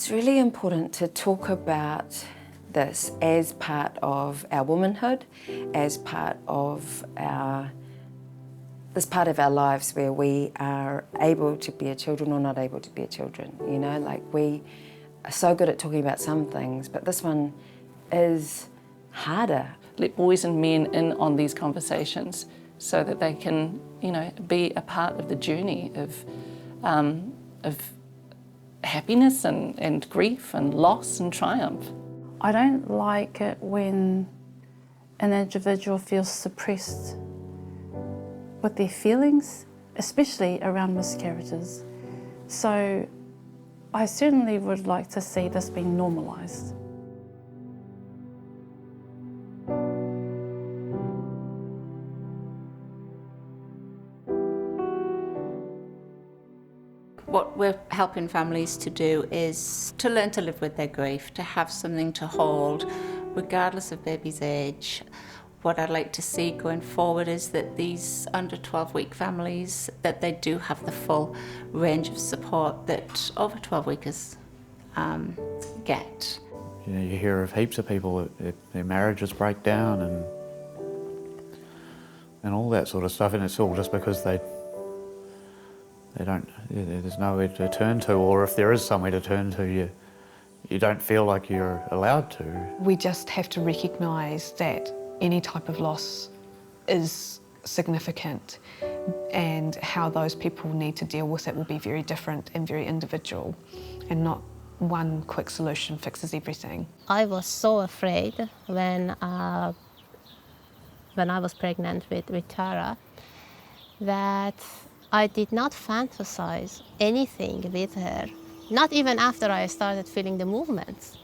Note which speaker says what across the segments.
Speaker 1: It's really important to talk about this as part of our womanhood, as part of this part of our lives where we are able to bear children or not able to bear children. You know, like we are so good at talking about some things, but this one is harder.
Speaker 2: Let boys and men in on these conversations so that they can, you know, be a part of the journey of happiness and grief and loss and triumph.
Speaker 3: I don't like it when an individual feels suppressed with their feelings, especially around miscarriages. So I certainly would like to see this being normalised.
Speaker 4: What we're helping families to do is to learn to live with their grief, to have something to hold, regardless of baby's age. What I'd like to see going forward is that these under 12-week families, that they do have the full range of support that over 12-weekers get.
Speaker 5: You know, you hear of heaps of people that their marriages break down and all that sort of stuff, and it's all just because they don't, there's nowhere to turn to, or if there is somewhere to turn to, you don't feel like you're allowed to.
Speaker 6: We just have to recognise that any type of loss is significant, and how those people need to deal with it will be very different and very individual, and not one quick solution fixes everything.
Speaker 7: I was so afraid when I was pregnant with Tara that I did not fantasize anything with her, not even after I started feeling the movements.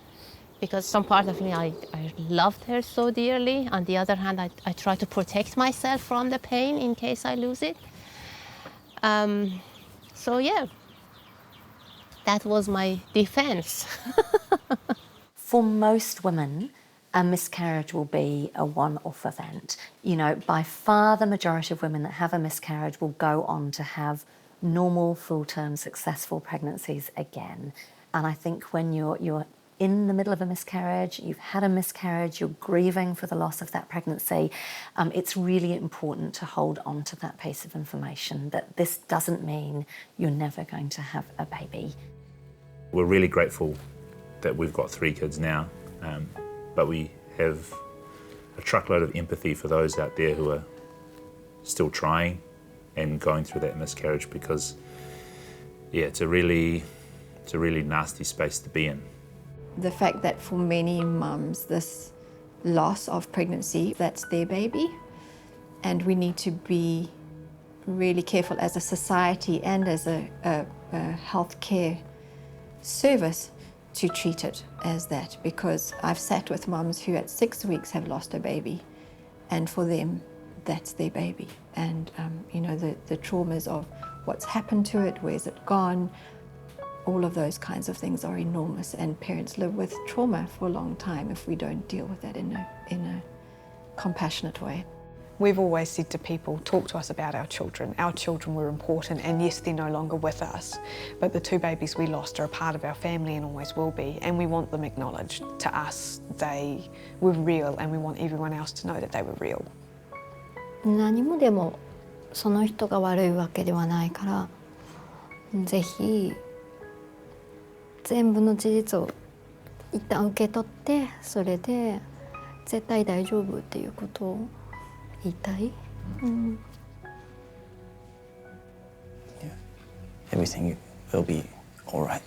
Speaker 7: Because some part of me, I loved her so dearly. On the other hand, I try to protect myself from the pain in case I lose it. So yeah, that was my defense.
Speaker 8: For most women, a miscarriage will be a one-off event. You know, by far the majority of women that have a miscarriage will go on to have normal, full-term, successful pregnancies again. And I think when you're in the middle of a miscarriage, you've had a miscarriage, you're grieving for the loss of that pregnancy, it's really important to hold on to that piece of information, that this doesn't mean you're never going to have a baby.
Speaker 9: We're really grateful that we've got 3 kids now, but we have a truckload of empathy for those out there who are still trying and going through that miscarriage, because yeah, it's a really nasty space to be in.
Speaker 10: The fact that for many mums, this loss of pregnancy, that's their baby, and we need to be really careful as a society and as a healthcare service to treat it as that, because I've sat with mums who at 6 weeks have lost a baby, and for them, that's their baby. And you know, the traumas of what's happened to it, where's it gone, all of those kinds of things are enormous, and parents live with trauma for a long time if we don't deal with that in a compassionate way.
Speaker 6: We've always said to people, talk to us about our children. Our children were important, and yes, they're no longer with us, but the 2 babies we lost are a part of our family and always will be, and we want them acknowledged. To us, they were real, and we want everyone else to know that they were real.
Speaker 11: 何もでもその人が悪いわけではないから、ぜひ全部の事実を一旦受け取って、それで絶対大丈夫っていうことを言いたい。Yeah,
Speaker 12: everything will be all right.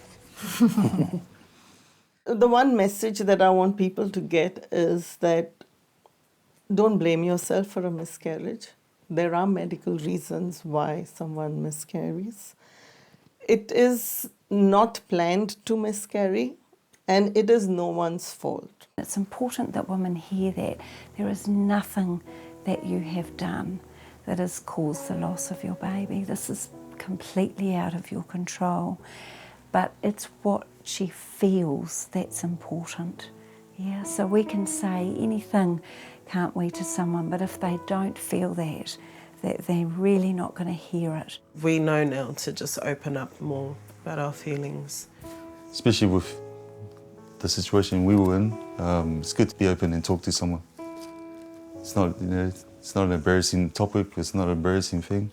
Speaker 13: The one message that I want people to get is that don't blame yourself for a miscarriage. There are medical reasons why someone miscarries. It is not planned to miscarry, and it is no one's fault.
Speaker 1: It's important that women hear that there is nothing that you have done that has caused the loss of your baby. This is completely out of your control, but it's what she feels that's important. Yeah, so we can say anything, can't we, to someone, but if they don't feel that they're really not going to hear it.
Speaker 14: We know now to just open up more about our feelings especially with the situation we were in. It's good to be open and talk to someone. It's not, it's not an embarrassing topic. It's not an embarrassing thing.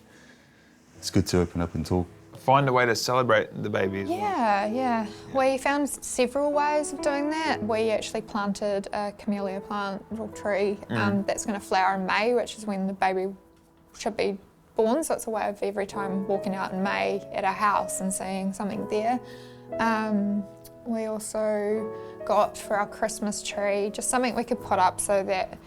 Speaker 14: It's good to open up and talk.
Speaker 15: Find a way to celebrate the baby as well.
Speaker 16: Yeah. We found several ways of doing that. We actually planted a camellia plant, little tree, that's going to flower in May, which is when the baby should be born. So it's a way of every time walking out in May at our house and seeing something there. We also got for our Christmas tree just something we could put up so that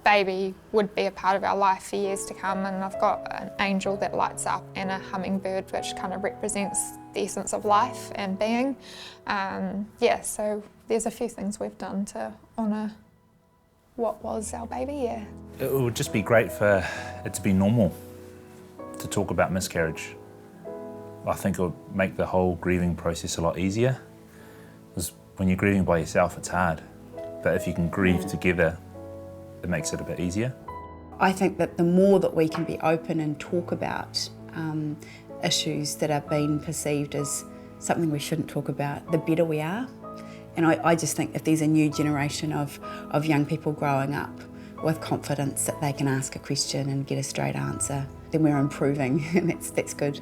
Speaker 16: baby would be a part of our life for years to come, and I've got an angel that lights up and a hummingbird which kind of represents the essence of life and being. So there's a few things we've done to honour what was our baby,
Speaker 9: It would just be great for it to be normal to talk about miscarriage. I think it would make the whole grieving process a lot easier, because when you're grieving by yourself it's hard, but if you can grieve together it makes it a bit easier.
Speaker 17: I think that the more that we can be open and talk about issues that are being perceived as something we shouldn't talk about, the better we are. And I just think if there's a new generation of young people growing up with confidence that they can ask a question and get a straight answer, then we're improving, and that's good.